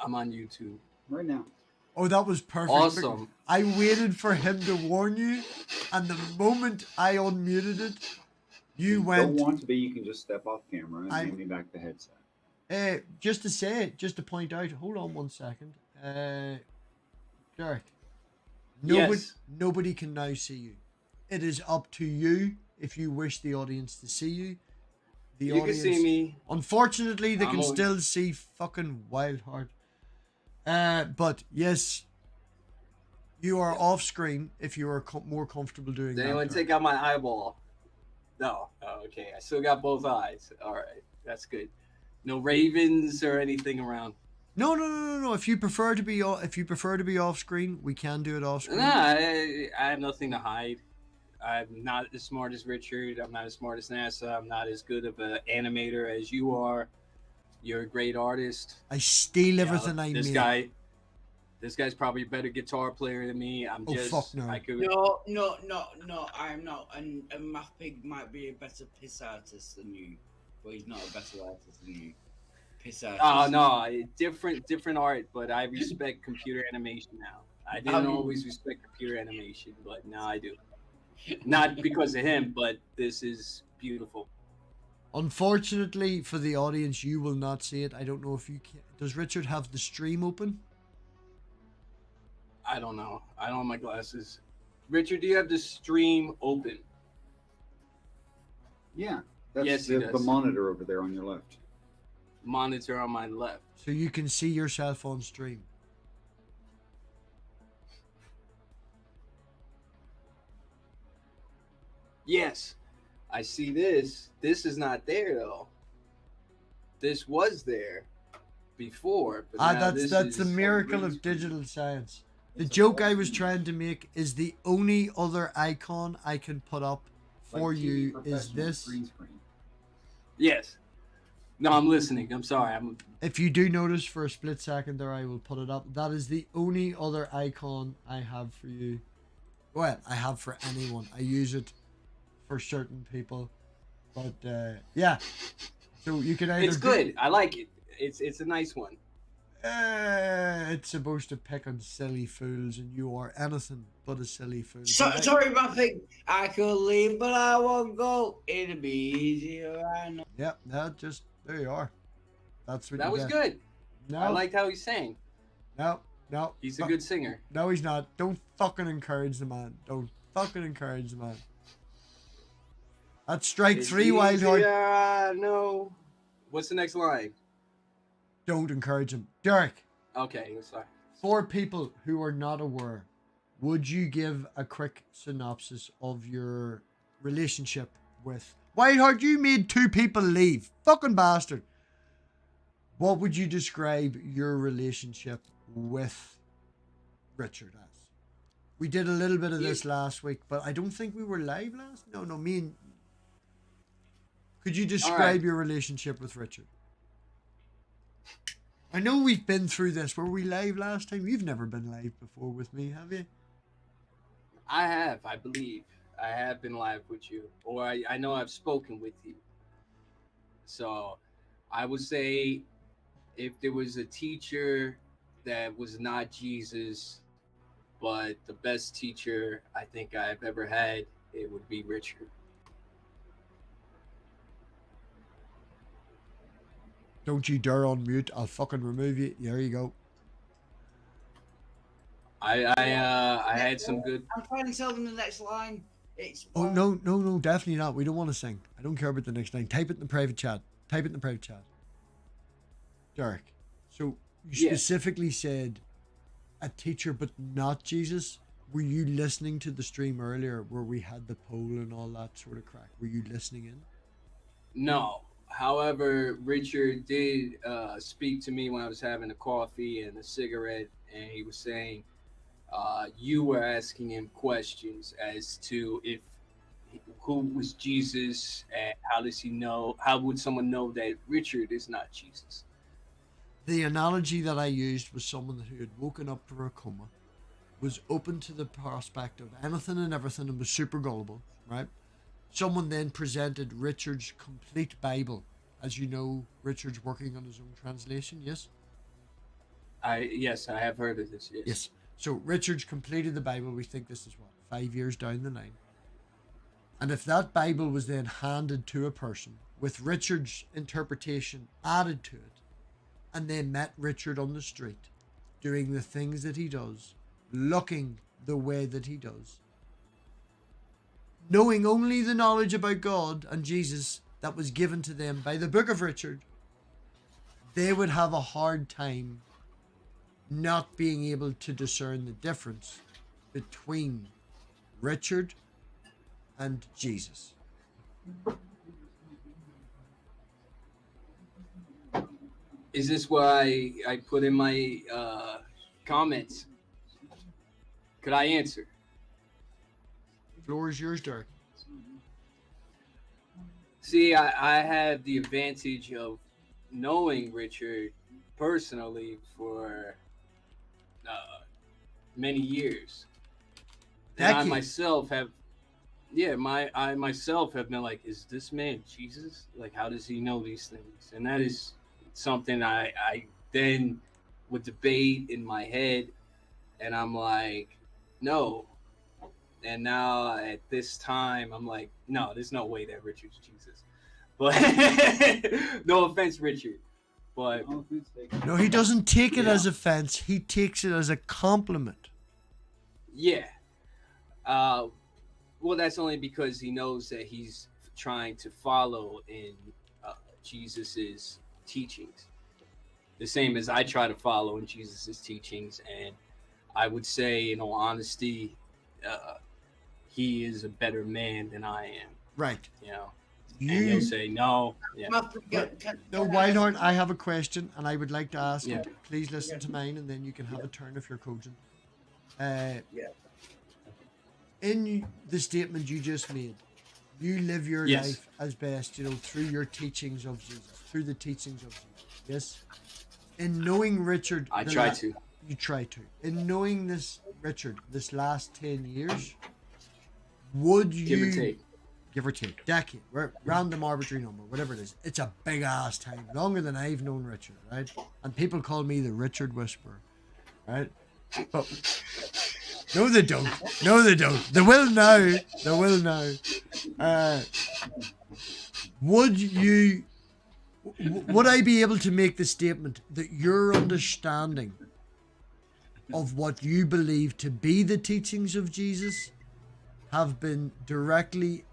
I'm on YouTube right now. Oh, that was perfect. Awesome. I waited for him to warn you, and the moment I unmuted it, you went. Don't want to be, you can just step off camera and hand me back the headset. Just to say, just to point out, hold on 1 second. Derek, nobody can now see you. It is up to you if you wish the audience to see you. The you audience, can see me. Unfortunately, they can still see fucking Wildheart. But yes, you are off screen if you are more comfortable doing that. Did anyone take out my eyeball? No. Oh, okay. I still got both eyes. All right. That's good. No ravens or anything around. No. If you prefer to be off screen, we can do it off screen. Nah, I have nothing to hide. I'm not as smart as Richard. I'm not as smart as NASA. I'm not as good of an animator as you are. You're a great artist. I steal everything I make. This guy's probably a better guitar player than me. Fuck no. No, I'm not. And MathPig might be a better piss artist than you, but he's not a better artist than you. Piss artist. Oh no, different art, but I respect computer animation now. I didn't always respect computer animation, but now I do. Not because of him, but this is beautiful. Unfortunately for the audience, you will not see it. I don't know if you can. Does Richard have the stream open? I don't know. I don't have my glasses. Richard, do you have the stream open? Yeah. That's the monitor over there on your left. Monitor on my left. So you can see yourself on stream. Yes. I see this. This is not there though. This was there before. But that's the miracle of digital science. The joke I was trying to make is the only other icon I can put up for you is this. Green screen. Yes. No, I'm listening. I'm sorry. If you do notice for a split second there, I will put it up. That is the only other icon I have for you. Well, I have for anyone. I use it for certain people. But yeah. So you can either. It's good. I like it. It's a nice one. It's supposed to pick on silly fools, and you are anything but a silly fool. Sorry, MathPig. I could leave, but I won't go. It'll be easier. I know. Yep. Just there you are. That's what. That was good. No. I liked how he sang. No. He's a good singer. No, he's not. Don't fucking encourage the man. Don't fucking encourage the man. That's strike three, Wildheart. Yeah, no. What's the next line? Don't encourage him. Derek. Okay, sorry. For people who are not aware, would you give a quick synopsis of your relationship with... Wildheart, you made 2 people leave. Fucking bastard. What would you describe your relationship with Richard as? We did a little bit of this last week, but I don't think we were live last. No, me and... Could you describe your relationship with Richard? I know we've been through this. Were we live last time? You've never been live before with me, have you? I have, I believe. I have been live with you. Or I know I've spoken with you. So I would say if there was a teacher that was not Jesus, but the best teacher I think I've ever had, it would be Richard. Don't you dare unmute. I'll fucking remove you. There you go. I had some good... I'm trying to tell them the next line. It's... Oh, no, definitely not. We don't want to sing. I don't care about the next line. Type it in the private chat. Derek, so you specifically said a teacher but not Jesus. Were you listening to the stream earlier where we had the poll and all that sort of crack? Were you listening in? No. However, Richard did speak to me when I was having a coffee and a cigarette, and he was saying you were asking him questions as to who was Jesus and how does he know? How would someone know that Richard is not Jesus? The analogy that I used was someone who had woken up from a coma, was open to the prospect of anything and everything, and was super gullible, right? Someone then presented Richard's complete Bible. As you know, Richard's working on his own translation, yes? Yes, I have heard of this. Yes. Yes. So Richard's completed the Bible. We think this is what, 5 years down the line. And if that Bible was then handed to a person with Richard's interpretation added to it, and they met Richard on the street, doing the things that he does, looking the way that he does, knowing only the knowledge about God and Jesus that was given to them by the book of Richard, they would have a hard time not being able to discern the difference between Richard and Jesus. Is this what I put in my comments? Could I answer? Floor is yours, Dirk. See, I have the advantage of knowing Richard personally for many years. And I myself have, I myself have been like, is this man Jesus? Like, how does he know these things? And that is something I then would debate in my head, and I'm like, no. And now at this time, I'm like, no, there's no way that Richard's Jesus. But no offense, Richard. But no, he doesn't take it as offense. He takes it as a compliment. Yeah. Well, that's only because he knows that he's trying to follow in Jesus's teachings, the same as I try to follow in Jesus's teachings. And I would say, in all honesty, he is a better man than I am. Right. You know. And he'll say no. Yeah. No, Wildhorn, I have a question, and I would like to ask. Yeah. Please listen to mine, and then you can have a turn if you're cogent. In the statement you just made, you live your life as best, through your teachings of Jesus, through the teachings of Jesus. Yes. In knowing Richard, I try to. You try to. In knowing this Richard, this last 10 years, would you give or take, decade, random arbitrary number, whatever it is, it's a big ass time, longer than I've known Richard, right? And people call me the Richard Whisperer, right? But no, they don't. No, they don't. They will now. They will now. Would I be able to make the statement that your understanding of what you believe to be the teachings of Jesus have been directly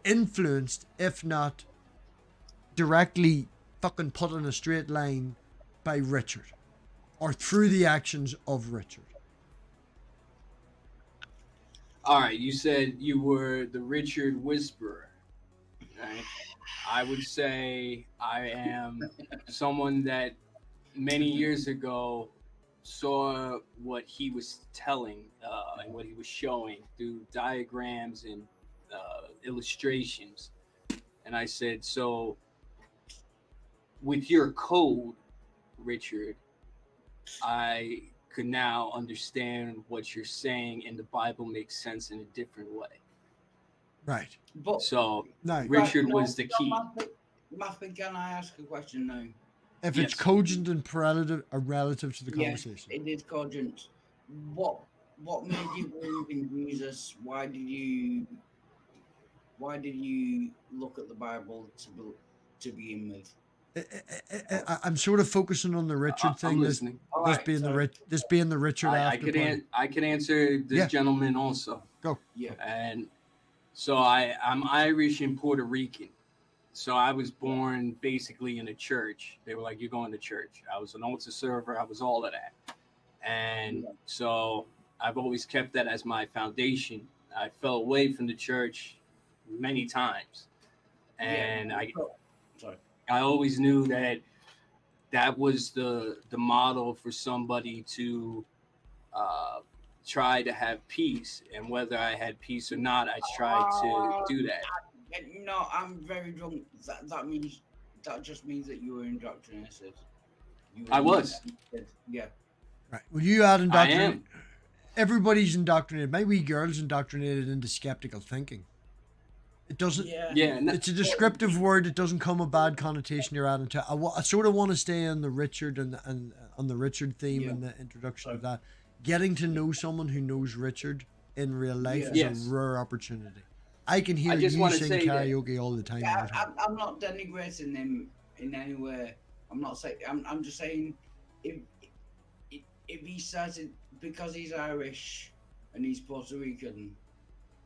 influenced, if not directly fucking put in a straight line, by Richard, or through the actions of Richard? All right, you said you were the Richard Whisperer, right? I would say I am someone that many years ago saw what he was telling and what he was showing through diagrams and illustrations. And I said, so with your code, Richard, I could now understand what you're saying, and the Bible makes sense in a different way. Right. But, so Richard was the key. MathPig, can I ask a question now? If it's cogent and relative to the conversation. It is cogent. What made you believe in Jesus? Why did you look at the Bible to begin with? I'm sort of focusing on the Richard thing. I'm listening. This being the Richard. I could answer this gentleman also. Go. Yeah. And so I'm Irish and Puerto Rican. So I was born basically in a church. They were like, "You're going to church." I was an altar server. I was all of that. And so I've always kept that as my foundation. I fell away from the church many times. And I always knew that was the model for somebody to try to have peace. And whether I had peace or not, I tried to do that. No, I'm very drunk. That just means that you were indoctrinated. I was. Yeah. Right. Well, you are indoctrinated. Everybody's indoctrinated. My wee girl's indoctrinated into skeptical thinking. It doesn't. Yeah. It's a descriptive word. It doesn't come a bad connotation you're adding to. I sort of want to stay on the Richard and on the Richard theme and the introduction of that. Getting to know someone who knows Richard in real life is a rare opportunity. I can hear you sing karaoke all the time. Yeah, I'm not denigrating him in any way. I'm not saying. I'm just saying, if he started because he's Irish and he's Puerto Rican,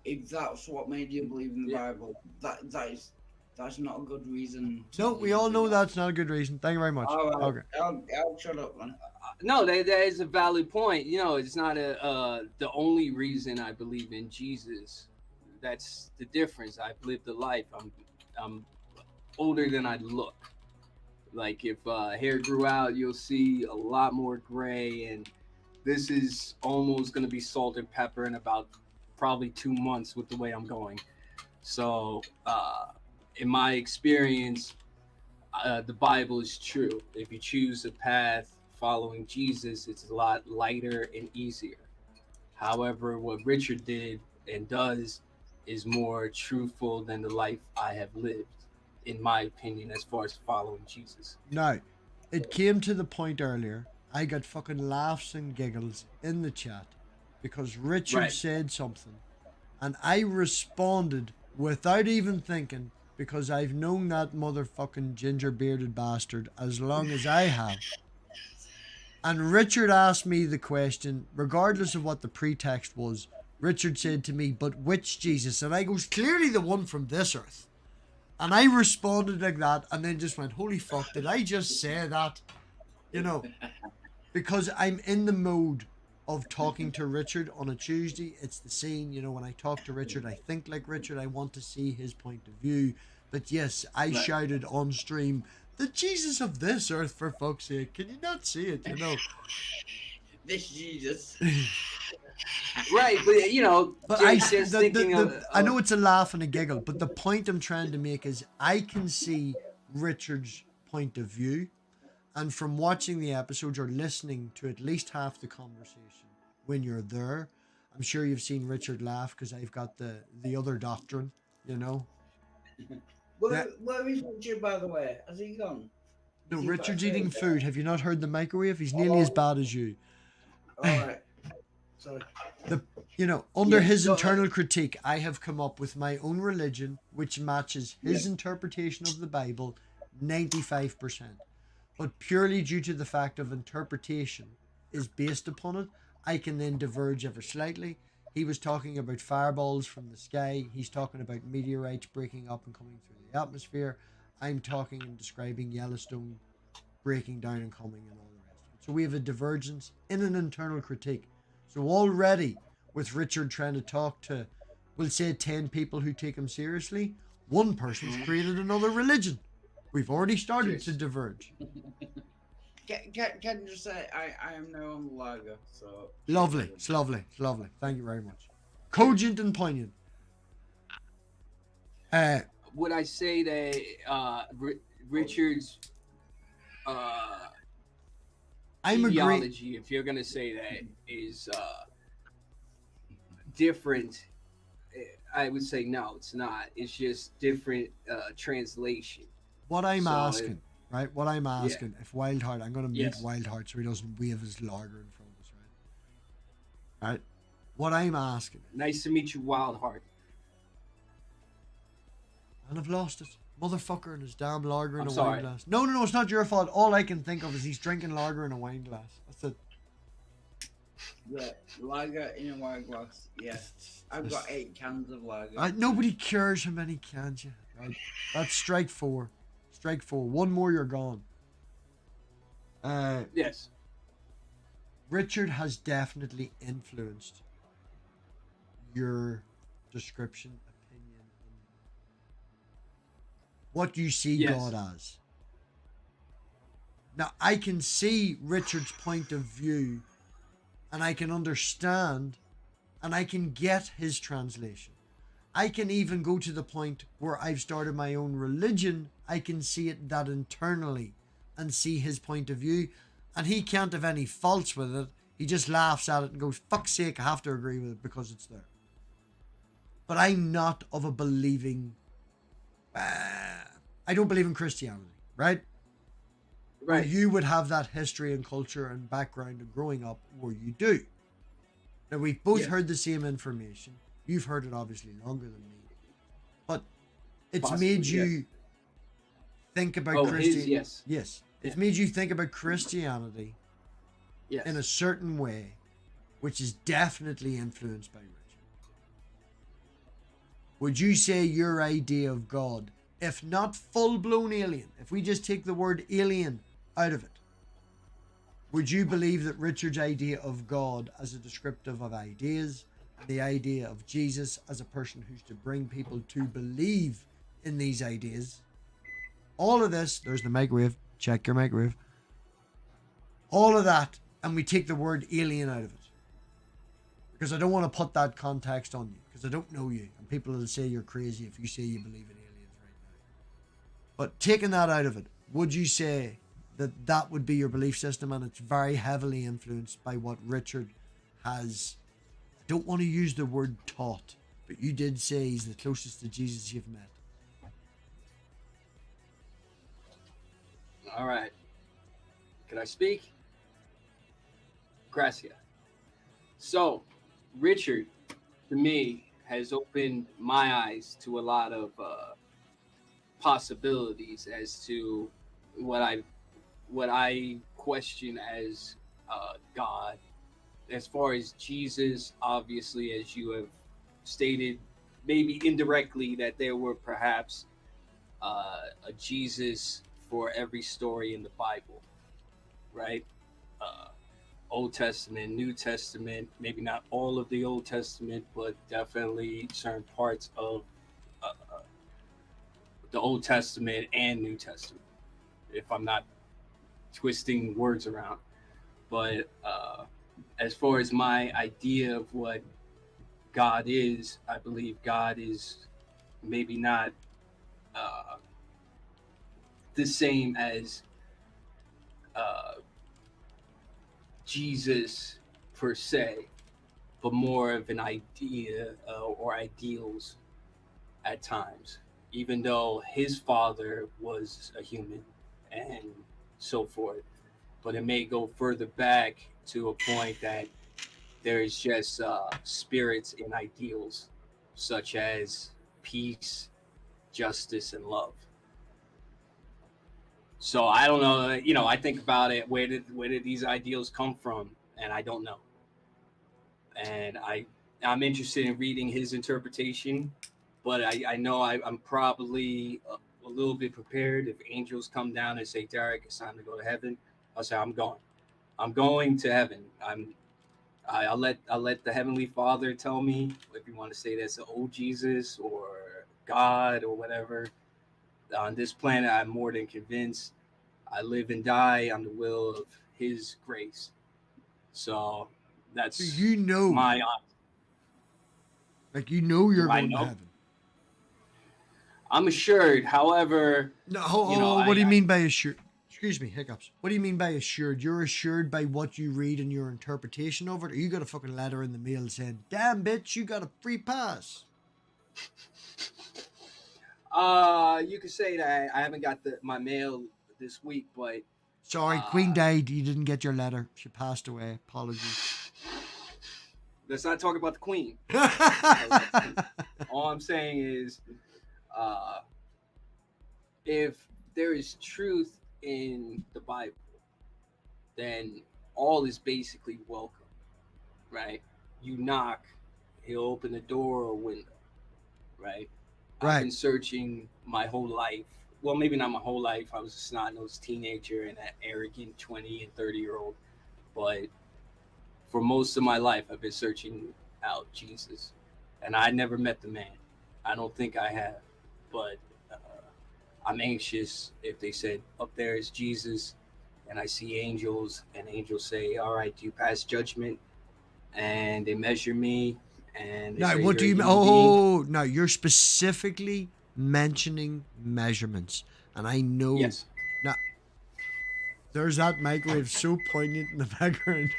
if that's what made you believe in the Bible, that's not a good reason. No, we all know that's not a good reason. Thank you very much. All right, okay. I'll shut up, man. No, that is a valid point. You know, it's not the only reason I believe in Jesus. That's the difference. I've lived a life. I'm older than I look. Like if hair grew out, you'll see a lot more gray, and this is almost going to be salt and pepper in about probably 2 months with the way I'm going. So in my experience, the Bible is true. If you choose a path following Jesus, it's a lot lighter and easier. However, what Richard did and does is more truthful than the life I have lived, in my opinion, as far as following Jesus. Now, it came to the point earlier, I got fucking laughs and giggles in the chat because Richard said something and I responded without even thinking, because I've known that motherfucking ginger bearded bastard as long as I have. And Richard asked me the question, regardless of what the pretext was. Richard said to me, but which Jesus? And I goes, clearly the one from this earth. And I responded like that and then just went, holy fuck, did I just say that? You know, because I'm in the mode of talking to Richard on a Tuesday. It's the scene, you know, when I talk to Richard, I think like Richard, I want to see his point of view. But yes, I shouted on stream, the Jesus of this earth, for fuck's sake. Can you not see it, you know? This Jesus. Right, but you know, but I know it's a laugh and a giggle, but the point I'm trying to make is I can see Richard's point of view, and from watching the episodes or listening to at least half the conversation when you're there, I'm sure you've seen Richard laugh because I've got the other doctrine, you know. Where is Richard, by the way? Has he gone? No, Richard's eating food. Have you not heard the microwave? He's nearly as bad as you. All right. Sorry. Under his internal critique, I have come up with my own religion, which matches his interpretation of the Bible 95%. But purely due to the fact of interpretation is based upon it, I can then diverge ever slightly. He was talking about fireballs from the sky. He's talking about meteorites breaking up and coming through the atmosphere. I'm talking and describing Yellowstone breaking down and coming and all the rest of it. So we have a divergence in an internal critique. So already, with Richard trying to talk to, we'll say 10 people who take him seriously, one person's created another religion. We've already started to diverge. Can just say I am now on the lager, so lovely. It's lovely. It's lovely. Thank you very much. Cogent and poignant. Would I say that Richard's ideology, if you're gonna say that, is different? I would say no, it's not. It's just different translation. What I'm asking. Right, what I'm asking, if Wildheart, I'm going to mute Wildheart so he doesn't wave his lager in front of us, right? Right, what I'm asking. Nice to meet you, Wildheart. And I've lost it. Motherfucker and his damn lager in a wine glass. No, it's not your fault. All I can think of is he's drinking lager in a wine glass. That's it. Yeah, lager in a wine glass, yeah. I've got 8 cans of lager. Nobody cares how many cans you have, right? That's strike 4. Strike 4. One more, you're gone. Yes. Richard has definitely influenced your description, opinion, what you see God as. Now, I can see Richard's point of view, and I can understand, and I can get his translation. I can even go to the point where I've started my own religion. I can see it that internally and see his point of view. And he can't have any faults with it. He just laughs at it and goes, fuck's sake, I have to agree with it because it's there. But I'm not of a believing... I don't believe in Christianity, right? Or Right. you would have that history and culture and background of growing up where you do. Now, we've both Yes. heard the same information. You've heard it obviously longer than me. But it's Possibly, made you yes. think about Oh, Christianity. yes. Yes. It's Yeah. made you think about Christianity Yes. in a certain way, which is definitely influenced by Richard. Would you say your idea of God, if not full-blown alien, if we just take the word alien out of it, would you believe that Richard's idea of God as a descriptive of ideas, and the idea of Jesus as a person who's to bring people to believe in these ideas, all of this, there's the microwave, check your microwave, all of that, and we take the word alien out of it? Because I don't want to put that context on you, because I don't know you, and people will say you're crazy if you say you believe in aliens right now. But taking that out of it, would you say that that would be your belief system, and it's very heavily influenced by what Richard has, I don't want to use the word taught, but you did say he's the closest to Jesus you've met. All right. Can I speak? Gracias. So, Richard, to me, has opened my eyes to a lot of possibilities as to what I question as God. As far as Jesus, obviously, as you have stated, maybe indirectly, that there were perhaps a Jesus for every story in the Bible, right? Old Testament, New Testament, maybe not all of the Old Testament, but definitely certain parts of the Old Testament and New Testament, if I'm not twisting words around. But as far as my idea of what God is, I believe God is maybe not the same as Jesus per se, but more of an idea or ideals at times, even though his father was a human and so forth. But it may go further back to a point that there is just spirits and ideals such as peace, justice, and love. So I don't know, I think about it, where did these ideals come from? And I don't know. And I'm interested in reading his interpretation, but I know I'm probably a little bit prepared. If angels come down and say, Derek, it's time to go to heaven, I'll say, I'm going to heaven. I'll let the Heavenly Father tell me, if you want to say that's an old Jesus or God or whatever. On this planet, I'm more than convinced. I live and die on the will of His grace. So that's my. Like, you're going to heaven. I'm assured. However, no. What do you mean by assured? Excuse me, hiccups. What do you mean by assured? You're assured by what you read and your interpretation of it, or you got a fucking letter in the mail saying, "Damn bitch, you got a free pass." You could say that I haven't got my mail this week, but sorry, Queen died. You didn't get your letter. She passed away. Apologies. Let's not talk about the Queen. All I'm saying is, if there is truth in the Bible, then all is basically welcome, right? You knock, he'll open the door or window, right? I've been searching my whole life. Well, maybe not my whole life. I was a snot-nosed teenager and an arrogant 20 and 30-year-old. But for most of my life, I've been searching out Jesus. And I never met the man. I don't think I have. But I'm anxious if they said, up there is Jesus, and I see angels, and angels say, all right, do you pass judgment? And they measure me. And now, what do you mean? Oh, no, you're specifically mentioning measurements. And I know. Yes. Now, there's that microwave so poignant in the background.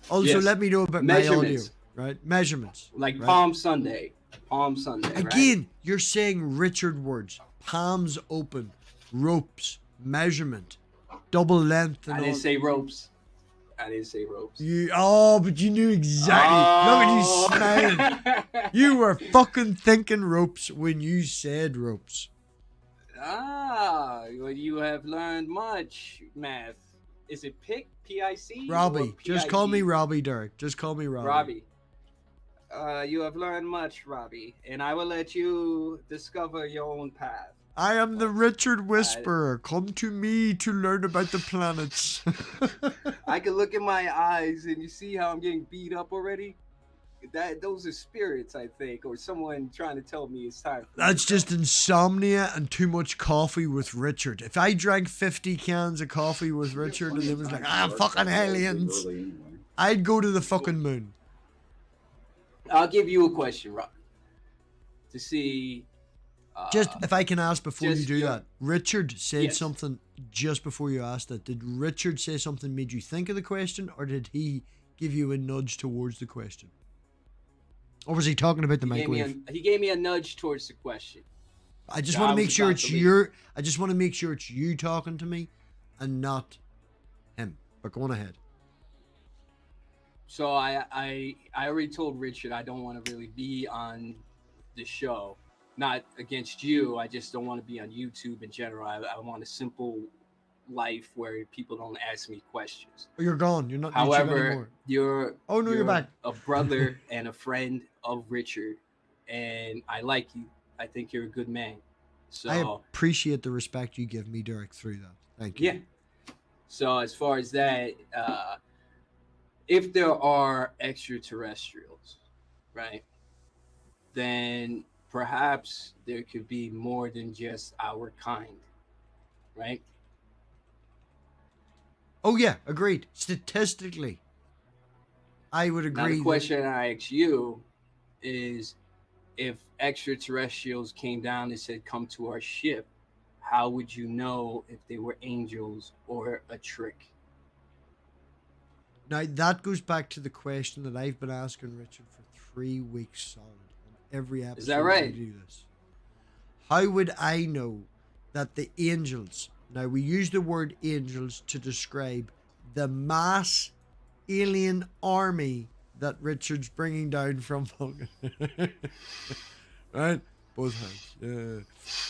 Also, let me know about my audio, right? Measurements. Like right? Palm Sunday. Palm Sunday. Again, right? You're saying Richard words. Palms open. Ropes. measurement, double length, and I didn't say ropes. I didn't say ropes. But you knew exactly. Look at you smiling. You were fucking thinking ropes when you said ropes. Well, you have learned much math. Is it PIC? P-I-C? Robbie. Just call me Robbie, Derek. Just call me Robbie. Robbie. You have learned much, Robbie, and I will let you discover your own path. I am the Richard Whisperer. Come to me to learn about the planets. I can look in my eyes and you see how I'm getting beat up already? Those are spirits, I think, or someone trying to tell me it's time. That's just insomnia and too much coffee with Richard. If I drank 50 cans of coffee with Richard and it was like, fucking aliens, I'd go to the fucking moon. I'll give you a question, Rob, to see... just if I can ask before you do that, Richard said something just before you asked that. Did Richard say something made you think of the question, or did he give you a nudge towards the question? Or was he talking about the microwave? He gave me a nudge towards the question. I just want to make sure it's I just want to make sure it's you talking to me and not him. But go on ahead. So I already told Richard I don't want to really be on the show. Not against you. I just don't want to be on YouTube in general. I want a simple life where people don't ask me questions. Oh, you're gone. You're not. However, you're back. A brother and a friend of Richard, and I like you. I think you're a good man. So I appreciate the respect you give me, Derek, through that. Thank you. Yeah. So as far as that, if there are extraterrestrials, right, then perhaps there could be more than just our kind, right? Oh yeah, agreed. Statistically, I would agree. Now the question I ask you is, if extraterrestrials came down and said, come to our ship, how would you know if they were angels or a trick? Now that goes back to the question that I've been asking Richard for 3 weeks solid. Every episode. Is that right? We do this. How would I know that the angels, now we use the word angels to describe the mass alien army that Richard's bringing down from Vulcan. Right? Both hands.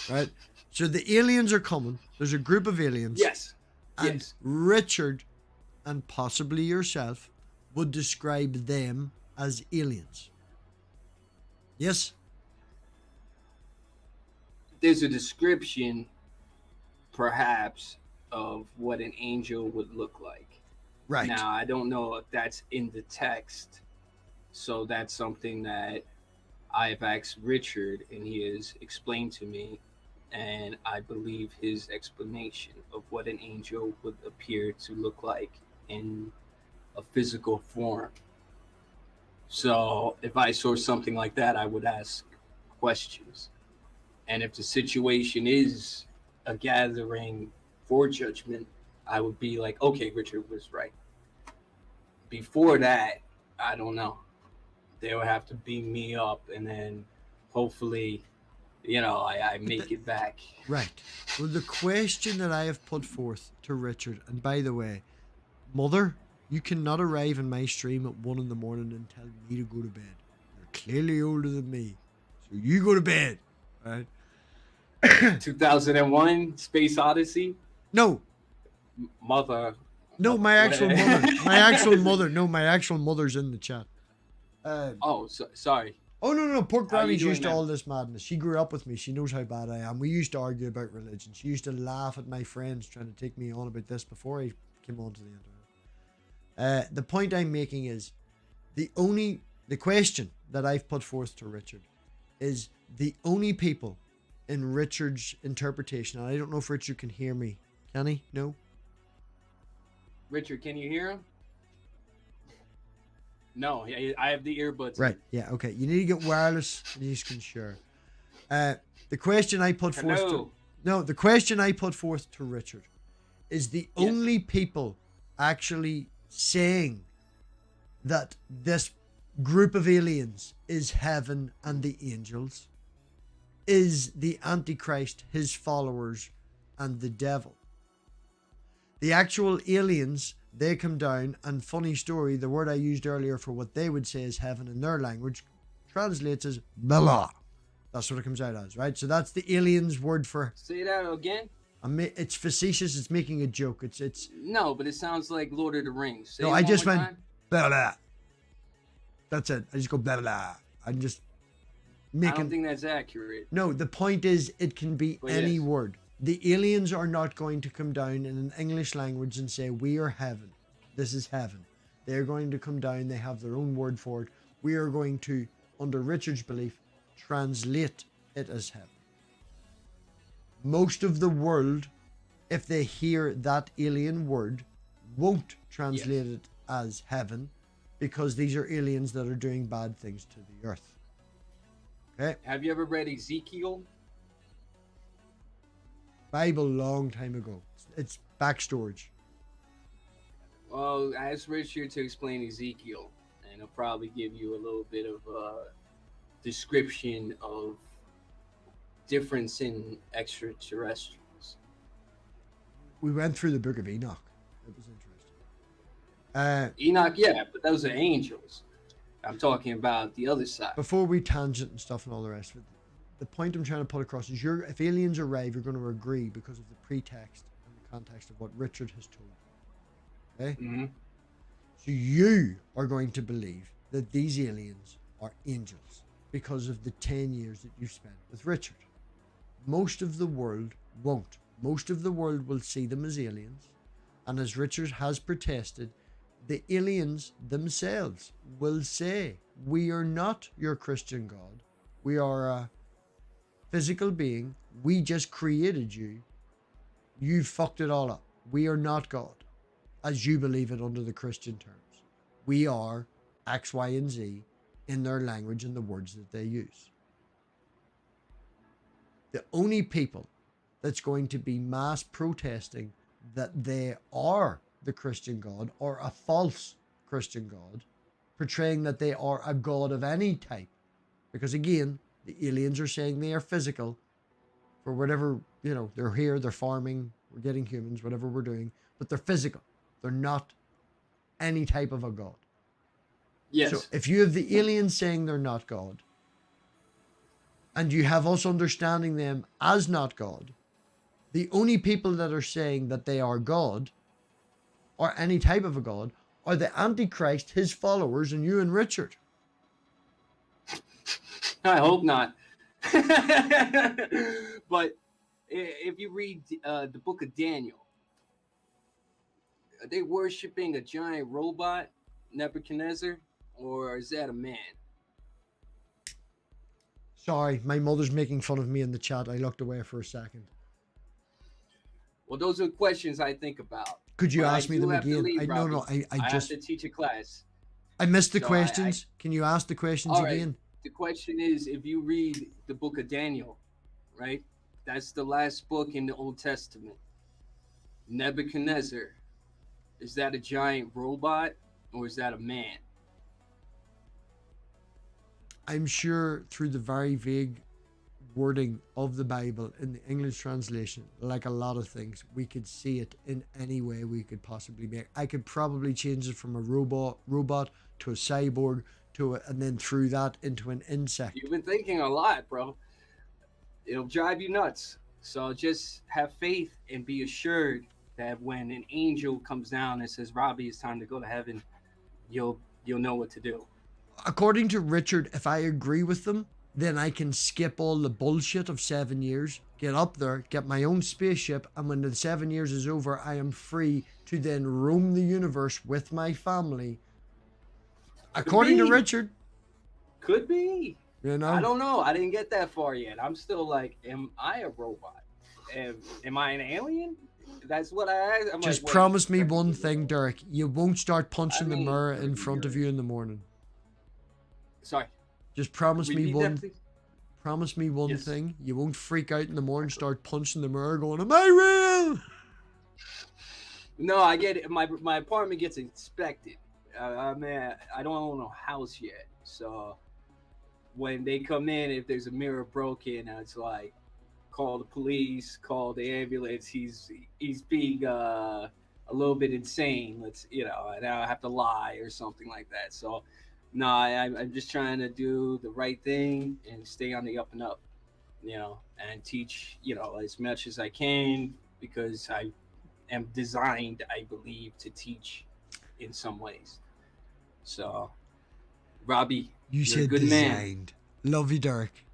Right? So the aliens are coming. There's a group of aliens. Yes. And yes. Richard, and possibly yourself, would describe them as aliens. Yes. There's a description, perhaps, of what an angel would look like. Right. Now, I don't know if that's in the text, so that's something that I've asked Richard, and he has explained to me, and I believe his explanation of what an angel would appear to look like in a physical form. So if I saw something like that, I would ask questions. And if the situation is a gathering for judgment, I would be like, okay, Richard was right. Before that, I don't know. They would have to beam me up, and then hopefully, I make it back. Right. Well, the question that I have put forth to Richard, and by the way, Mother, you cannot arrive in my stream at 1 a.m. and tell me to go to bed. You're clearly older than me, so you go to bed, right? 2001 Space Odyssey? No. Mother. No, my actual mother. My actual mother. No, my actual mother's in the chat. Sorry. Oh, no. Poor Granny's used to all this madness. She grew up with me. She knows how bad I am. We used to argue about religion. She used to laugh at my friends trying to take me on about this before I came onto the internet. The point I'm making is the question that I've put forth to Richard is the only people in Richard's interpretation, and I don't know if Richard can hear me. Can he? No? Richard, can you hear him? No, I have the earbuds. Right, yeah, okay. You need to get wireless and you can share. The question I put forth the question I put forth to Richard is the only people actually saying that this group of aliens is heaven and the angels, is the Antichrist, his followers, and the devil. The actual aliens, they come down, and funny story, the word I used earlier for what they would say is heaven in their language translates as Blah. That's what it comes out as, right? So that's the aliens' word for. Say that again. It's facetious. It's making a joke. It's. No, but it sounds like Lord of the Rings. Say No, I just went blah blah. That's it. I just go blah blah. I'm just making. I don't think that's accurate. No, the point is, it can be any yes. word. The aliens are not going to come down in an English language and say, we are heaven. This is heaven. They're going to come down. They have their own word for it. We are going to, under Richard's belief, translate it as heaven. Most of the world, if they hear that alien word, won't translate it as heaven, because these are aliens that are doing bad things to the earth. Okay? Have you ever read Ezekiel? Bible long time ago. It's back storage. Well, ask Richard to explain Ezekiel, and he'll probably give you a little bit of a description of difference in extraterrestrials. We went through the book of Enoch. It was interesting. Enoch, yeah, but those are angels. I'm talking about the other side. Before we tangent and stuff and all the rest of it, the point I'm trying to put across is if aliens arrive, you're going to agree because of the pretext and the context of what Richard has told you. Okay? Mm-hmm. So you are going to believe that these aliens are angels because of the 10 years that you spent with Richard. Most of the world won't. Most of the world will see them as aliens. And as Richard has protested, the aliens themselves will say, we are not your Christian God. We are a physical being. We just created you. You fucked it all up. We are not God, as you believe it under the Christian terms. We are X, Y, and Z in their language and the words that they use. The only people that's going to be mass protesting that they are the Christian God or a false Christian God, portraying that they are a God of any type. Because again, the aliens are saying they are physical for whatever, they're here, they're farming, we're getting humans, whatever we're doing, but they're physical. They're not any type of a God. Yes. So if you have the aliens saying they're not God, and you have us understanding them as not God, the only people that are saying that they are God, or any type of a God, are the Antichrist, his followers, and you and Richard. I hope not. But if you read the book of Daniel, are they worshiping a giant robot, Nebuchadnezzar, or is that a man? Sorry, my mother's making fun of me in the chat. I looked away for a second. Well, those are questions I think about. Could you ask me them again? I just have to teach a class. I missed the questions. Can you ask the questions again? The question is, if you read the book of Daniel, right? That's the last book in the Old Testament. Nebuchadnezzar, is that a giant robot or is that a man? I'm sure through the very vague wording of the Bible in the English translation, like a lot of things, we could see it in any way we could possibly make. I could probably change it from a robot to a cyborg and then through that into an insect. You've been thinking a lot, bro. It'll drive you nuts. So just have faith and be assured that when an angel comes down and says, Robbie, it's time to go to heaven, you'll know what to do. According to Richard, if I agree with them, then I can skip all the bullshit of 7 years, get up there, get my own spaceship, and when the 7 years is over, I am free to then roam the universe with my family. According to Richard. Could be. I don't know. I didn't get that far yet. I'm still like, am I a robot? Am I an alien? That's what I asked. Just promise me one thing, Derek. You won't start punching the mirror in front of you in the morning. Sorry. Just promise me one. That, promise me one thing. You won't freak out in the morning, start punching the mirror, going, "Am I real?" No, I get it. My apartment gets inspected. I don't own a house yet, so when they come in, if there's a mirror broken, it's like, call the police, call the ambulance. He's being a little bit insane. Let's, you know, and I have to lie or something like that. So, no, I'm just trying to do the right thing and stay on the up and up, you know, and teach, you know, as much as I can because I am designed, I believe, to teach in some ways. So, Robbie, You you're a said good designed. man. Love you, Derek.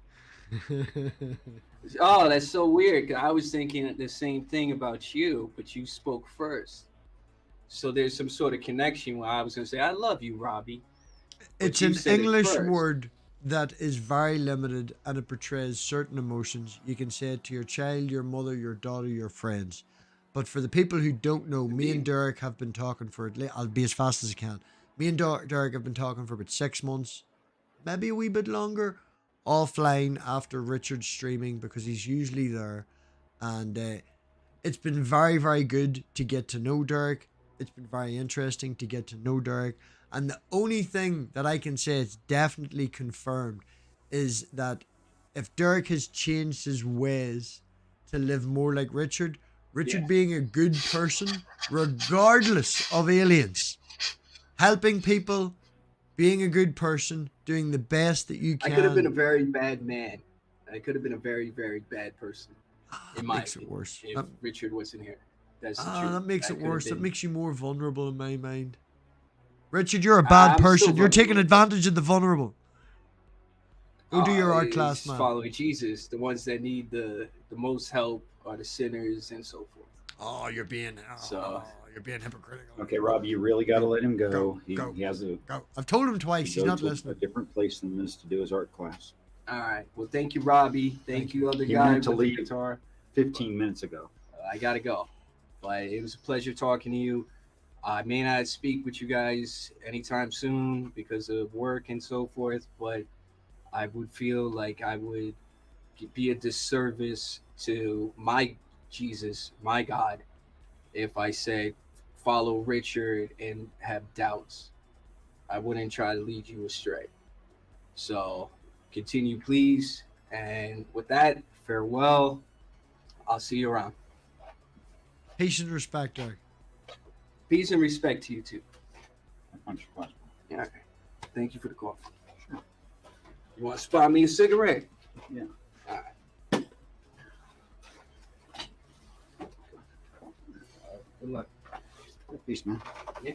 Oh, that's so weird. 'Cause I was thinking the same thing about you, but you spoke first. So there's some sort of connection where I was going to say, I love you, Robbie. It's an English word that is very limited and it portrays certain emotions. You can say it to your child, your mother, your daughter, your friends. But for the people who don't know, me and Derek have been talking for, I'll be as fast as I can. Me and Derek have been talking for about 6 months, maybe a wee bit longer, offline after Richard's streaming because he's usually there. And it's been very, very good to get to know Derek. It's been very interesting to get to know Derek. And the only thing that I can say is definitely confirmed is that if Derek has changed his ways to live more like Richard being a good person, regardless of aliens, helping people, being a good person, doing the best that you can. I could have been a very bad man. I could have been a very, very bad person. It makes it worse. If Richard wasn't here. That's the truth. That makes it worse. That makes you more vulnerable in my mind. Richard, you're a bad person. You're taking advantage of the vulnerable. Go do your art class, man. Following Jesus, the ones that need the most help are the sinners and so forth. Oh, you're being hypocritical. Okay, Rob, you really got to let him go. He has a. Go. I've told him twice. He's not listening. A different place than this to do his art class. All right. Well, thank you, Robbie. Thank you, other he guy meant to with the leave guitar. 15 minutes ago. I gotta go, but it was a pleasure talking to you. I may not speak with you guys anytime soon because of work and so forth, but I would feel like I would be a disservice to my Jesus, my God, if I said follow Richard and have doubts. I wouldn't try to lead you astray. So continue, please. And with that, farewell. I'll see you around. Peace and respect, Derek. Peace and respect to you too. Yeah. Okay. Thank you for the coffee. Sure. You want to spot me a cigarette? Yeah. All right. Good luck. Peace, man. Yeah.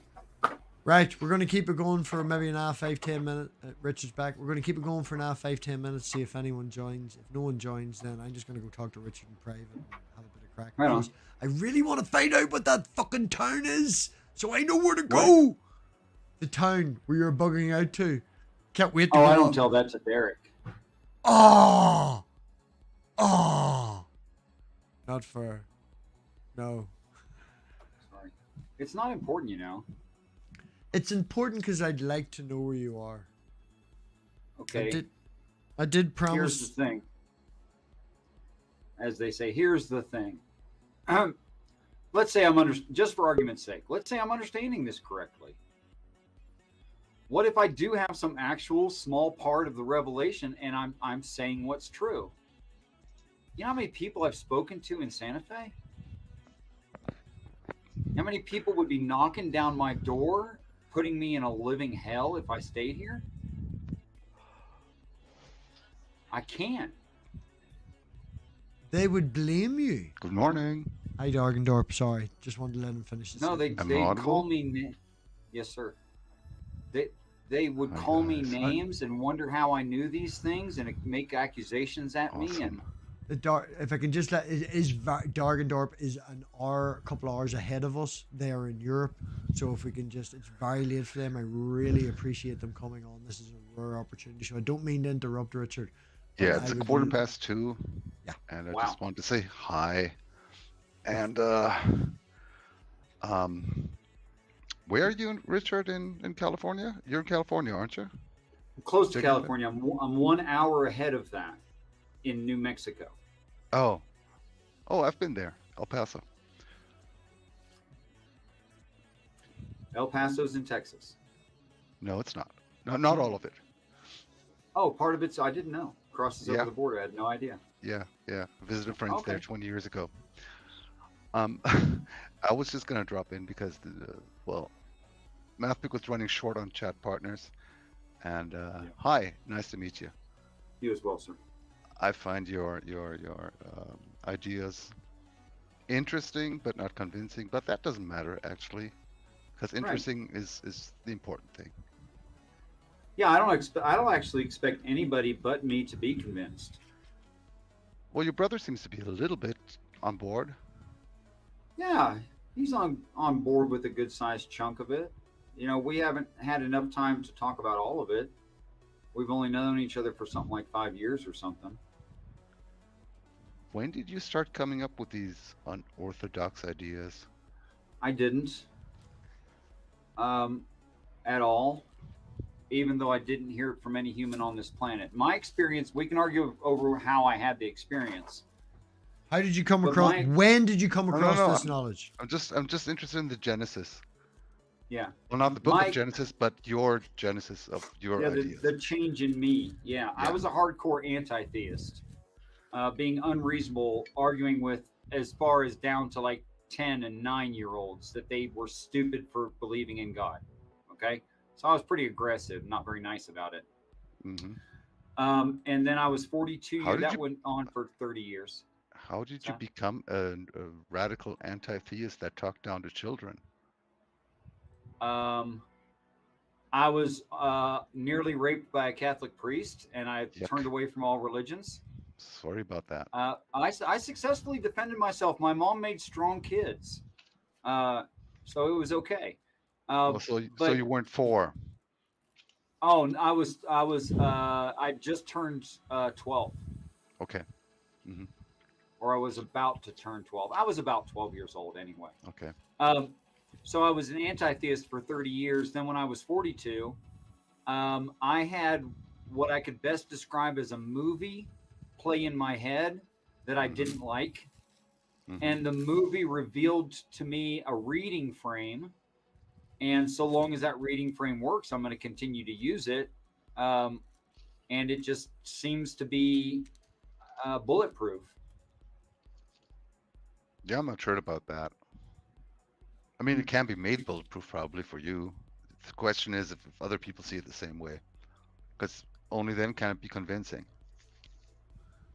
Right, we're going to keep it going for maybe an hour, 5-10 minutes. Richard's back. We're going to keep it going for an hour, 5-10 minutes, see if anyone joins. If no one joins, then I'm just going to go talk to Richard in private and have a bit of crack. Right on. I really want to find out what that fucking town is, so I know where to go. What? The town where you're bugging out to. Can't wait to I don't tell that to Derek. Oh! Not fair. No. Sorry. It's not important, you know. It's important because I'd like to know where you are. Okay. I did promise. Here's the thing. As they say, here's the thing. Let's say just for argument's sake, let's say I'm understanding this correctly. What if I do have some actual small part of the revelation and I'm saying what's true? You know how many people I've spoken to in Santa Fe? How many people would be knocking down my door, putting me in a living hell if I stayed here? I can't. They would blame you. Good morning. Hi, Dargendorp. Sorry, just wanted to let him finish this. No, they call me. Yes, sir. They would call me names and wonder how I knew these things and make accusations at me. And if I can just let, Dargendorp is a couple of hours ahead of us. They are in Europe, so if we can just, it's very late for them. I really appreciate them coming on. This is a rare opportunity. So I don't mean to interrupt, Richard. Yeah, it's 2:15. Yeah. And I just wanted to say hi. And where are you, Richard, in California? You're in California, aren't you? I'm close to California. I'm 1 hour ahead of that in New Mexico. Oh, I've been there. El Paso. El Paso's in Texas. No, it's not. No, not all of it. Oh, part of it's, I didn't know. Crosses over the border. I had no idea. Yeah. I visited friends there 20 years ago. I was just gonna drop in because well, MathPig was running short on chat partners, and hi, nice to meet you. You as well, sir. I find your ideas interesting, but not convincing. But that doesn't matter actually, because interesting is the important thing. Yeah, I don't actually expect anybody but me to be convinced. Well, your brother seems to be a little bit on board. Yeah, he's on board with a good sized chunk of it. You know, we haven't had enough time to talk about all of it. We've only known each other for something like 5 years or something. When did you start coming up with these unorthodox ideas? I didn't. At all. Even though I didn't hear it from any human on this planet. My experience, we can argue over how I had the experience. How did you come across? When did you come across No, this knowledge? I'm just interested in the genesis. Yeah. Well, not the book of Genesis, but your genesis of your ideas. The change in me. Yeah. I was a hardcore anti-theist. Being unreasonable, arguing with as far as down to like 10 and 9-year-olds that they were stupid for believing in God. Okay. So I was pretty aggressive, not very nice about it. Mm-hmm. And then I was 42 years. That went on for 30 years. How did you become a radical anti-theist that talked down to children? I was nearly raped by a Catholic priest, and I turned away from all religions. Sorry about that. I successfully defended myself. My mom made strong kids, so it was okay. So you weren't 4. Oh, I just turned 12. Okay. Mm-hmm. Or I was about to turn 12. I was about 12 years old anyway. Okay. So I was an anti-theist for 30 years. Then when I was 42, I had what I could best describe as a movie play in my head that I didn't like. Mm-hmm. And the movie revealed to me a reading frame. And so long as that reading frame works, I'm going to continue to use it. And it just seems to be bulletproof. Yeah, I'm not sure about that. I mean, it can be made bulletproof probably for you. The question is if other people see it the same way, because only then can it be convincing.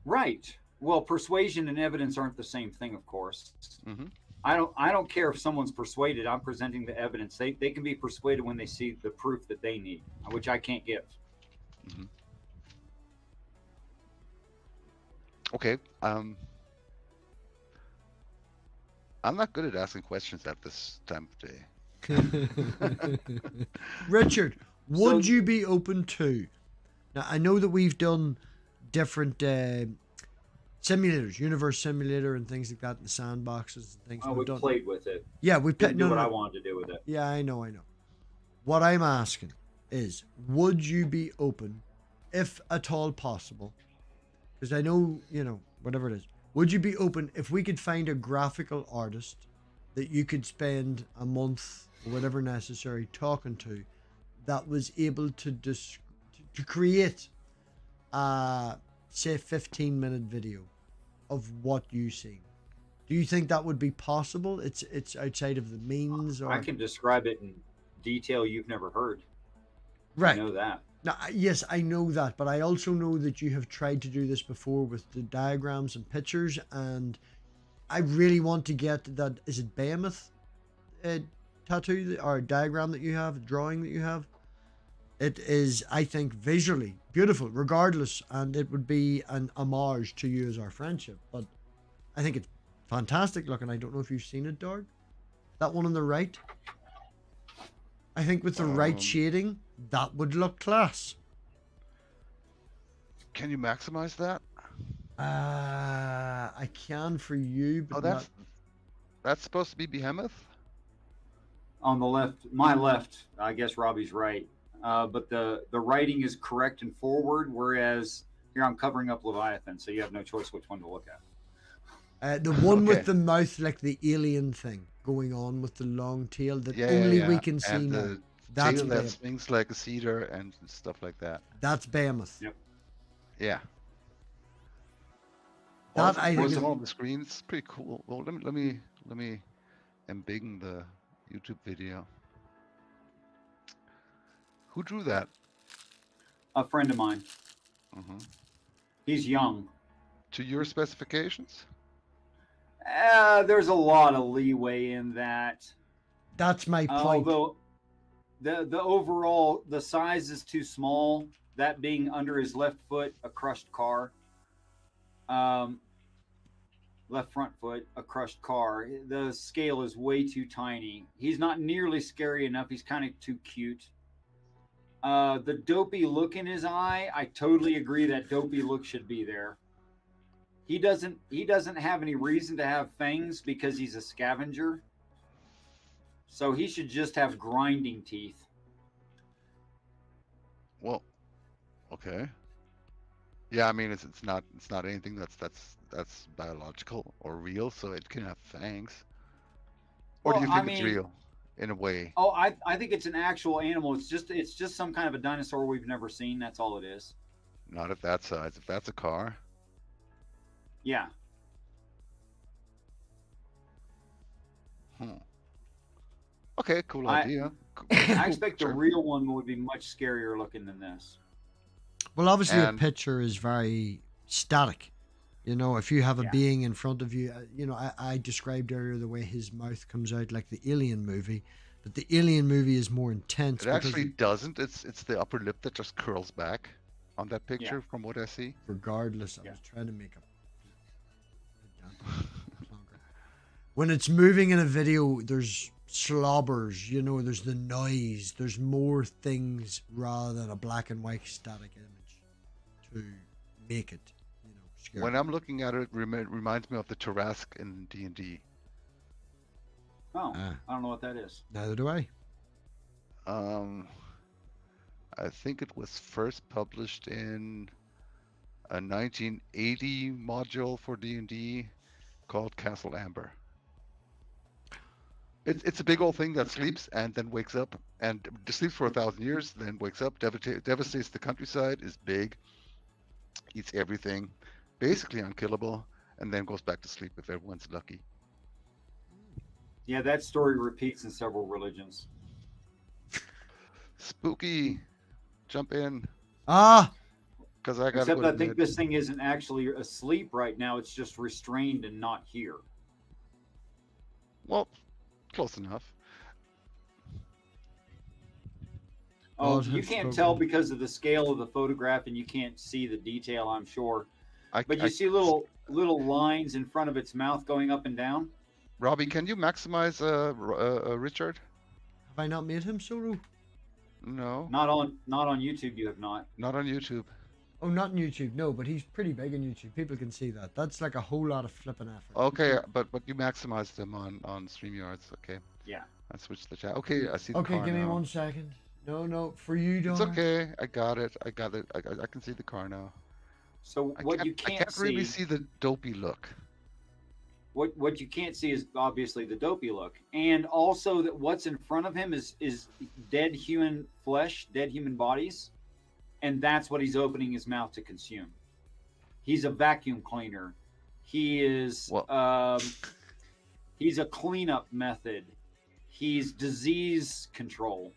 Right. Well, persuasion and evidence aren't the same thing, of course. Mm-hmm. I don't care if someone's persuaded. I'm presenting the evidence. They can be persuaded when they see the proof that they need, which I can't give. Mm-hmm. Okay. I'm not good at asking questions at this time of day. Richard, would you be open to? Now, I know that we've done different simulators, universe simulator and things like that in the sandboxes and things. Oh, we played with it. Yeah, we didn't do what I wanted to do with it. Yeah, I know. What I'm asking is, would you be open, if at all possible? Because I know, whatever it is. Would you be open if we could find a graphical artist that you could spend a month or whatever necessary talking to, that was able to create say 15-minute video of what you see? Do you think that would be possible? It's outside of the means, or I can describe it in detail you've never heard. Right. I know that. Now, yes, I know that, but I also know that you have tried to do this before with the diagrams and pictures, and I really want to get that. Is it Behemoth tattoo or diagram that you have, drawing that you have? It is, I think, visually beautiful, regardless, and it would be an homage to you as our friendship. But I think it's fantastic looking. I don't know if you've seen it, Dog. That one on the right. I think with the right shading, that would look class. Can you maximize that? I can for you, but that's supposed to be Behemoth? On the left, my left, I guess Robbie's right. But the writing is correct and forward, whereas here I'm covering up Leviathan, so you have no choice which one to look at. The one with the mouth, like the alien thing going on with the long tail that only we can see and now. That's tail that swings like a cedar and stuff like that. That's Behemoth. Yep. Yeah. That I think on the screen. It's pretty cool. Well, let me Let me embiggen the YouTube video. Who drew that? A friend of mine. Hmm. He's young. To your specifications? There's a lot of leeway in that. That's my point. Although the overall the size is too small. That being under his left foot, a crushed car. Left front foot, a crushed car. The scale is way too tiny. He's not nearly scary enough. He's kind of too cute. The dopey look in his eye, I totally agree that dopey look should be there. He doesn't have any reason to have fangs because he's a scavenger. So he should just have grinding teeth. Well, okay. Yeah, I mean it's not anything that's biological or real, so it can have fangs. Or do Well, you I think it's mean- real in a way? Oh, I think it's an actual animal. It's just some kind of a dinosaur we've never seen. That's all it is. Not at that size. If that's a car, Yeah. okay, cool I- idea. I expect the Sure. real one would be much scarier looking than this. Well, obviously, a And- picture is very static. You know, if you have a Yeah. being in front of you, you know, I described earlier the way his mouth comes out like the Alien movie, but the Alien movie is more intense. It because actually doesn't. It's the upper lip that just curls back on that picture from what I see. regardless, I Yeah. was trying to make a. When it's moving in a video, there's slobbers, you know, there's the noise, there's more things rather than a black and white static image to make it, you know, scary. When I'm looking at it, reminds me of the Tarrasque in D&D. Oh, Ah. I don't know what that is. Neither do I. I think it was first published in a 1980 module for D&D called Castle Amber. It's a big old thing that sleeps and then wakes up and sleeps for 1,000 years, then wakes up, devastates the countryside, is big, eats everything, basically unkillable, and then goes back to sleep if everyone's lucky. Yeah, that story repeats in several religions. Spooky, jump in, Ah, because I got Except to I think this thing isn't actually asleep right now. It's just restrained and not here. Well, close enough. Oh, God you has can't spoken. tell because of the scale of the photograph, and you can't see the detail, I'm sure. But you I- see little lines in front of its mouth going up and down. Robbie, can you maximize Richard? have I not made him solo? No, Not on YouTube. You have not. not on YouTube. Oh, not on YouTube. No, but he's pretty big on YouTube. People can see that. That's like a whole lot of flipping effort. Okay, but you maximized them on StreamYards. Okay, Yeah. I switched the chat. Okay, I see the Okay, car give me now. 1 second. No, for you, Don. It's okay. I got it. I can see the car now. So I what can't, you I can't can't really see the dopey look. what you can't see is obviously the dopey look, and also that what's in front of him is dead human flesh, dead human bodies, and that's what he's opening his mouth to consume. He's a vacuum cleaner. He is he's a cleanup method. He's disease control.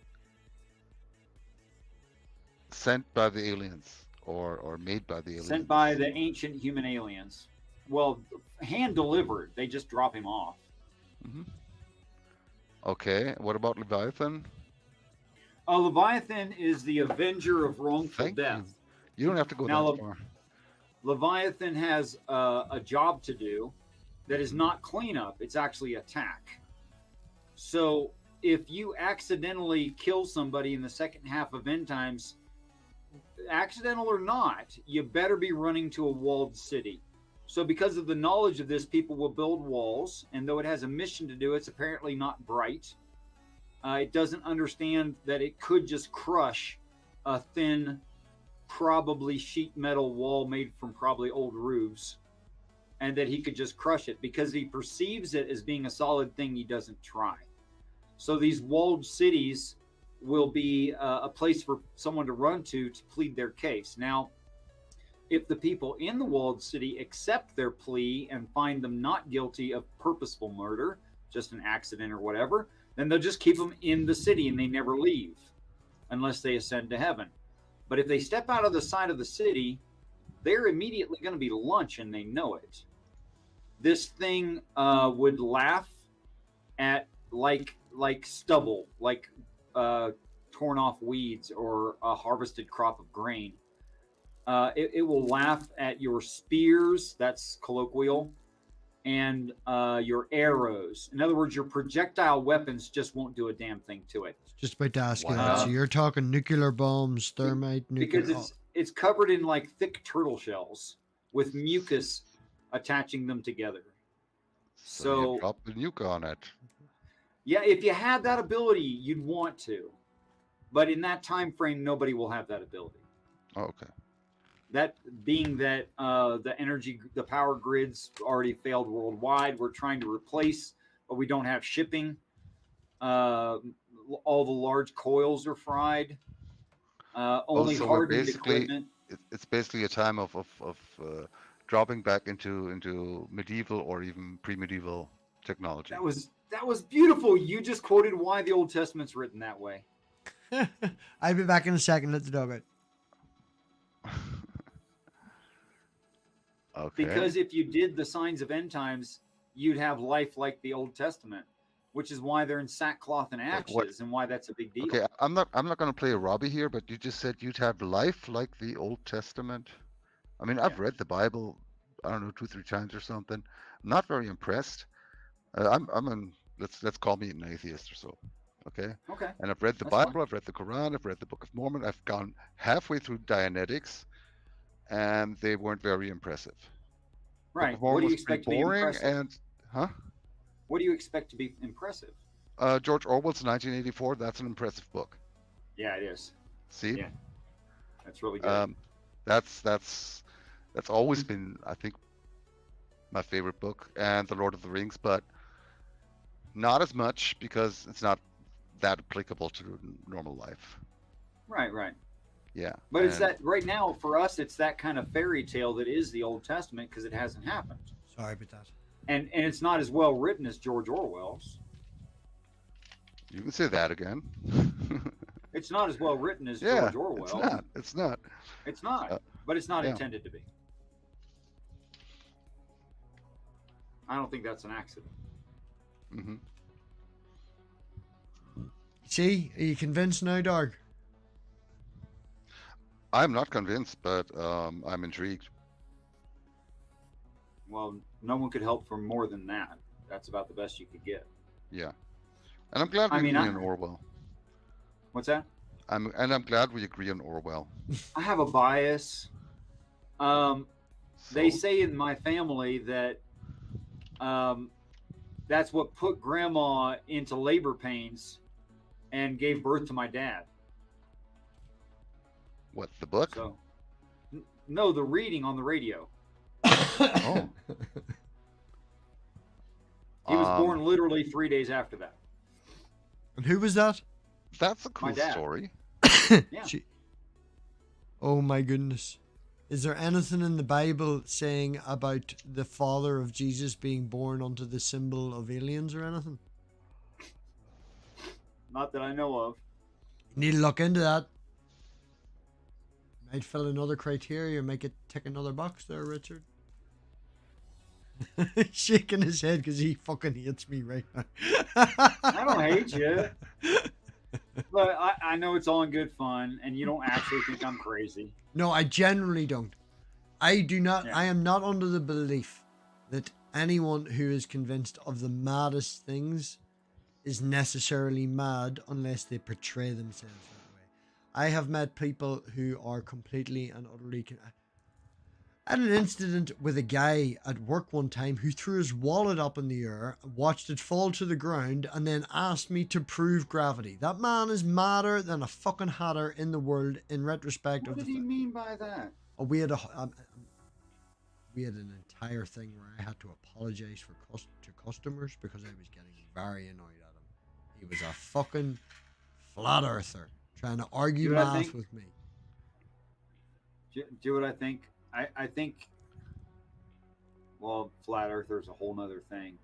Sent by the aliens or made by the aliens. Sent by the ancient human aliens. Well, hand delivered. They just drop him off. Mhm. Okay, what about Leviathan? Leviathan is the avenger of wrongful Thank death. You don't have to go Now, that far. Leviathan has a job to do that is not cleanup, it's actually attack. So if you accidentally kill somebody in the second half of End Times, accidental or not, you better be running to a walled city. So because of the knowledge of this, people will build walls, and though it has a mission to do, it's apparently not bright. It doesn't understand that it could just crush a thin, probably sheet metal wall made from probably old roofs, and that he could just crush it because he perceives it as being a solid thing. He doesn't try. So these walled cities will be a place for someone to run to plead their case. Now, if the people in the walled city accept their plea and find them not guilty of purposeful murder, just an accident or whatever, then they'll just keep them in the city and they never leave unless they ascend to heaven. But if they step out of the side of the city, they're immediately going to be lunch and they know it. This thing would laugh at like stubble, like torn off weeds or a harvested crop of grain. It will laugh at your spears, that's colloquial, and your arrows. In other words, your projectile weapons just won't do a damn thing to it. Just about to ask you Wow. that. So you're talking nuclear bombs, thermite, nuclear. Because it's covered in like thick turtle shells with mucus attaching them together. So you drop the nuke on it. Yeah, if you had that ability, you'd want to. But in that time frame, nobody will have that ability. Oh, okay. That being that the power grids already failed worldwide. We're trying to replace, but we don't have shipping. All the large coils are fried. Only So we're hardened basically equipment. it's basically a time of dropping back into medieval or even pre-medieval technology. That was beautiful. You just quoted why the Old Testament's written that way. I'll be back in a second. Let the dog out. Okay. Because if you did the signs of end times, you'd have life like the Old Testament, which is why they're in sackcloth and ashes, what? and why that's a big deal. Okay, I'm not going to play a Robbie here, but you just said you'd have life like the Old Testament. I mean, I've read the Bible, I don't know, 2-3 times or something. I'm not very impressed. Let's call me an atheist or so. Okay. Okay. And I've read the That's fine. Bible, I've read the Quran, I've read the Book of Mormon. I've gone halfway through Dianetics, and they weren't very impressive. Right. Book of Mormon What do you was pretty expect to be boring, impressive? and What do you expect to be impressive? George Orwell's 1984. That's an impressive book. Yeah, it is. See, Yeah. That's really good. that's always been, I think, my favorite book, and The Lord of the Rings, but not as much because it's not that applicable to normal life. Right. Yeah. But it's and- that right now for us, it's that kind of fairy tale that is the Old Testament because it hasn't happened, Sorry about that. and it's not as well written as George Orwell's. You can say that again. It's not as well written as Yeah, George Orwell. it's not. It's not. It's not. But it's not yeah. intended to be. I don't think that's an accident. Hmm. See, are you convinced now, dog? I'm not convinced, but I'm intrigued. Well, no one could help for more than that. That's about the best you could get. Yeah. And I'm glad we agree on Orwell. What's that? I'm glad we agree on Orwell. I have a bias. They So- say in my family that that's what put grandma into labor pains and gave birth to my dad. What, the book? So, no, the reading on the radio. Oh. He was born literally 3 days after that. And who was that? That's a cool dad. story. Yeah. Oh my goodness. Is there anything in the Bible saying about the father of Jesus being born onto the symbol of aliens or anything? Not that I know of. You need to look into that. Might fill another criteria, make it tick another box there, Richard. He's shaking his head because he fucking hates me right now. I don't hate you. But I know it's all in good fun, and you don't actually think I'm crazy. No, I generally don't. I do not. Yeah. I am not under the belief that anyone who is convinced of the maddest things is necessarily mad unless they portray themselves that way. I have met people who are completely and utterly. I had an incident with a guy at work one time who threw his wallet up in the air, watched it fall to the ground, and then asked me to prove gravity. That man is madder than a fucking hatter in the world in retrospect What of did the he mean by that? we had an entire thing where I had to apologize to customers because I was getting very annoyed at him. He was a fucking flat earther trying to argue Do what I math think. with me. Do what I think. I think, well, flat earther's a whole nother thing.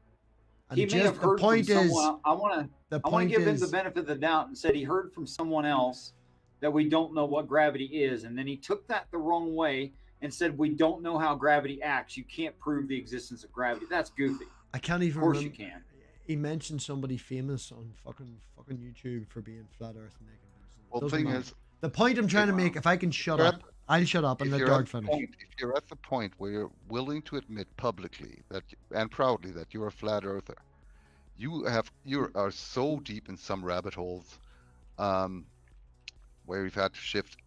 And He may have the heard from point is, someone. I want the to point give him is, the benefit of the doubt and said he heard from someone else that we don't know what gravity is, and then he took that the wrong way and said we don't know how gravity acts. You can't prove the existence of gravity. That's goofy. I can't even Of course remember. you can. He mentioned somebody famous on fucking YouTube for being flat Earth naked. Well, the Doesn't thing matter. is, The point I'm trying to make, if I can shut you're up, I'll shut up and let Dark finish. if you're at the point where you're willing to admit publicly that and proudly that you're a flat earther, you are so deep in some rabbit holes, where you've had to shift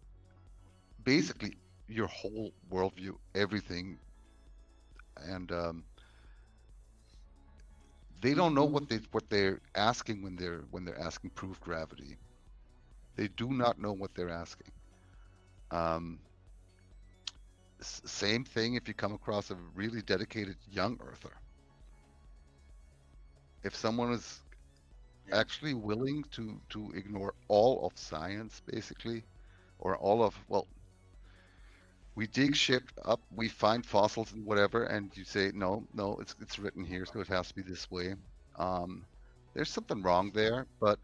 basically your whole worldview, everything, and they don't know what they're asking when they're asking proof gravity. They do not know what they're asking. Same thing if you come across a really dedicated young earther. If someone is actually willing to ignore all of science, basically, or all of, well, we dig shit up, we find fossils and whatever, and you say, no, it's written here, so it has to be this way. There's something wrong there, but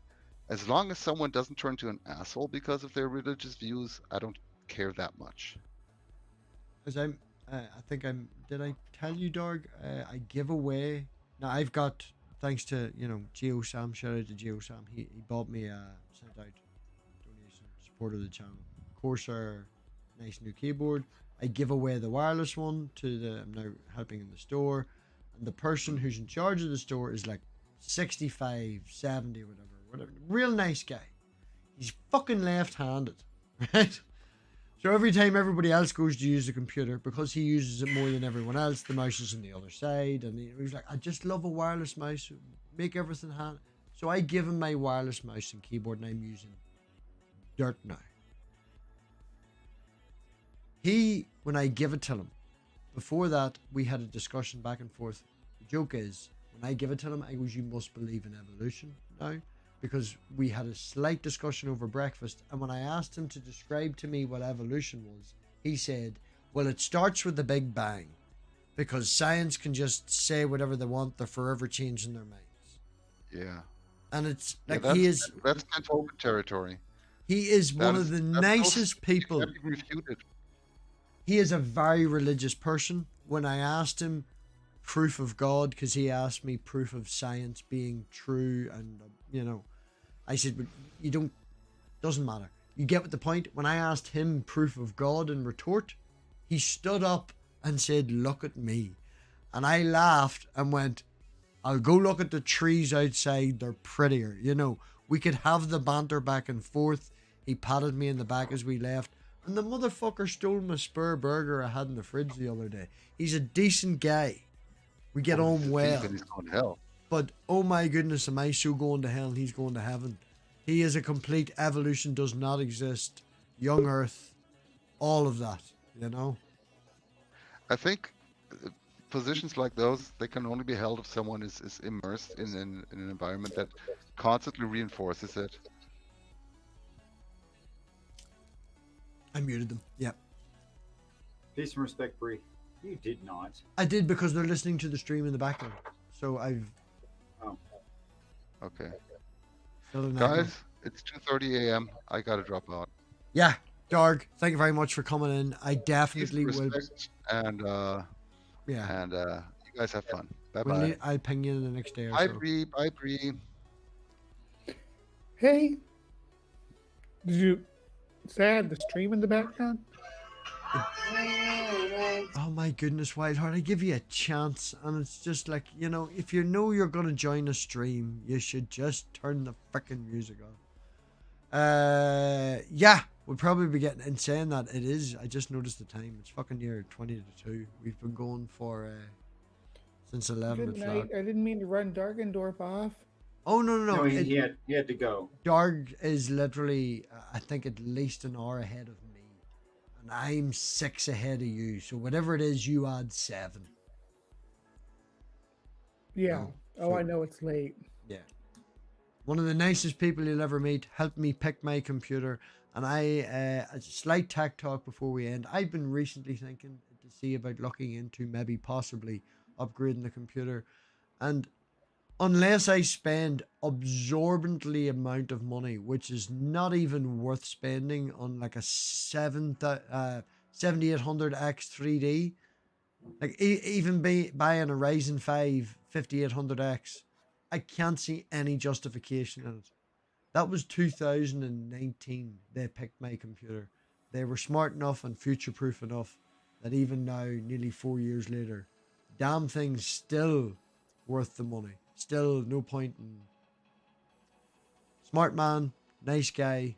as long as someone doesn't turn to an asshole because of their religious views, I don't care that much. Because did I tell you, Darg? I give away, now I've got, thanks to, GeoSam, shout out to GeoSam, he bought me sent out donation, support of the channel, Corsair, nice new keyboard. I give away the wireless one I'm now helping in the store, and the person who's in charge of the store is like 65, 70, whatever, real nice guy. He's fucking left-handed, right? So every time everybody else goes to use the computer, because he uses it more than everyone else, the mouse is on the other side, and he's like, I just love a wireless mouse, make everything hand. So I give him my wireless mouse and keyboard, and I'm using dirt now. When I give it to him, before that, we had a discussion back and forth. The joke is, when I give it to him, I goes, you must believe in evolution now. Because we had a slight discussion over breakfast, and when I asked him to describe to me what evolution was, he said, well, it starts with the Big Bang, because science can just say whatever they want, they're forever changing their minds. Yeah. And it's like, that's kind of open territory. He is one of the nicest people. He is a very religious person. When I asked him proof of God, because he asked me proof of science being true, and I said, but doesn't matter, you get what the point. When I asked him proof of God in retort, he stood up and said, look at me. And I laughed and went, I'll go look at the trees outside, they're prettier. We could have the banter back and forth. He patted me in the back as we left, and the motherfucker stole my spare burger I had in the fridge the other day. He's a decent guy. We get on well. He's going to hell. But oh my goodness, am I so going to hell and he's going to heaven. He is a complete evolution, does not exist. Young Earth, all of that, I think positions like those, they can only be held if someone is immersed in an environment that constantly reinforces it. I muted them. Yep. Peace and respect, Bree. You did not. I did, because they're listening to the stream in the background. So I've... Oh. Okay. Guys, Guys, it's 2:30 a.m. I gotta drop out. Yeah, Darg, thank you very much for coming in. I definitely will. And yeah. And you guys have fun. Bye bye. I'll ping you in the next day or Bye, so. Bree. Bye, Bree. Hey, did you say I had the stream in the background? Oh my goodness, Wildheart, I give you a chance, and it's just like, if you know you're going to join a stream, you should just turn the freaking music on. Yeah, we'll probably be getting, in saying that, it is, I just noticed the time, it's fucking near 20 to 2. We've been going for, since 11 Good o'clock. night. I didn't mean to run Dargendorf off. Oh, no. He had to go. Darg is literally, I think, at least an hour ahead of me. And I'm 6 ahead of you. So whatever it is, you add 7. Yeah. So, I know it's late. Yeah. One of the nicest people you'll ever meet helped me pick my computer. And a slight tech talk before we end. I've been recently thinking, to see about looking into maybe possibly upgrading the computer. And unless I spend absorbently amount of money, which is not even worth spending on like a 7800X 3D, like even buying a Ryzen 5 5800X, I can't see any justification in it. That was 2019. They picked my computer. They were smart enough and future-proof enough that even now, nearly 4 years later, damn thing's still worth the money. Still no point in. Smart man, nice guy,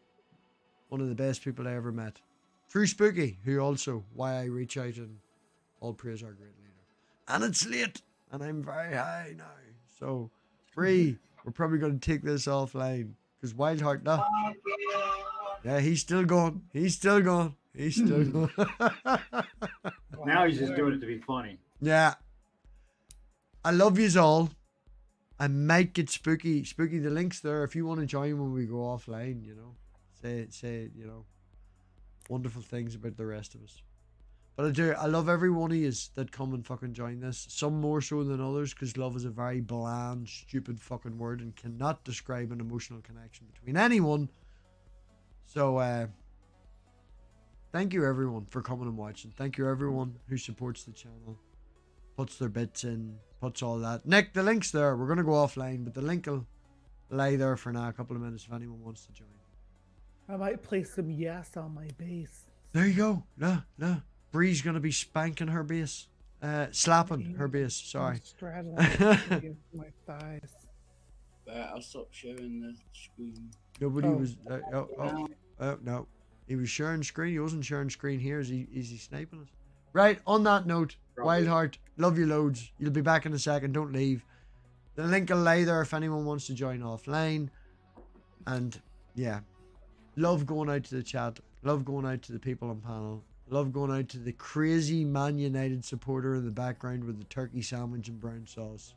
one of the best people I ever met. True Spooky, who also, why I reach out and all praise our great leader. And it's late, and I'm very high now. So, Bree, we're probably going to take this offline. Because Wildheart, no. Yeah, he's still going. He's still going. He's still going. Now he's just doing it to be funny. Yeah. I love yous all. I might get Spooky. Spooky, the link's there. If you want to join when we go offline, you know. Say, you know, wonderful things about the rest of us. But I love every one of yous that come and fucking join this. Some more so than others, because love is a very bland, stupid fucking word and cannot describe an emotional connection between anyone. So, thank you everyone for coming and watching. Thank you everyone who supports the channel, puts their bits in, puts all that. Nick, the link's there. We're going to go offline, but the link will lie there for now, a couple of minutes if anyone wants to join. I might play some Yes on my bass. There you go. No. Bree's going to be spanking her bass. Slapping her bass, sorry. Straddling my thighs. I'll stop sharing the screen. Nobody was... no. He was sharing screen. He wasn't sharing screen here. Is he sniping us? Right, on that note, Wildheart, love you loads. You'll be back in a second. Don't leave. The link will lie there if anyone wants to join offline. And, yeah. Love going out to the chat. Love going out to the people on panel. Love going out to the crazy Man United supporter in the background with the turkey sandwich and brown sauce.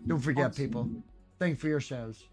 Don't forget, people. Think for yourselves.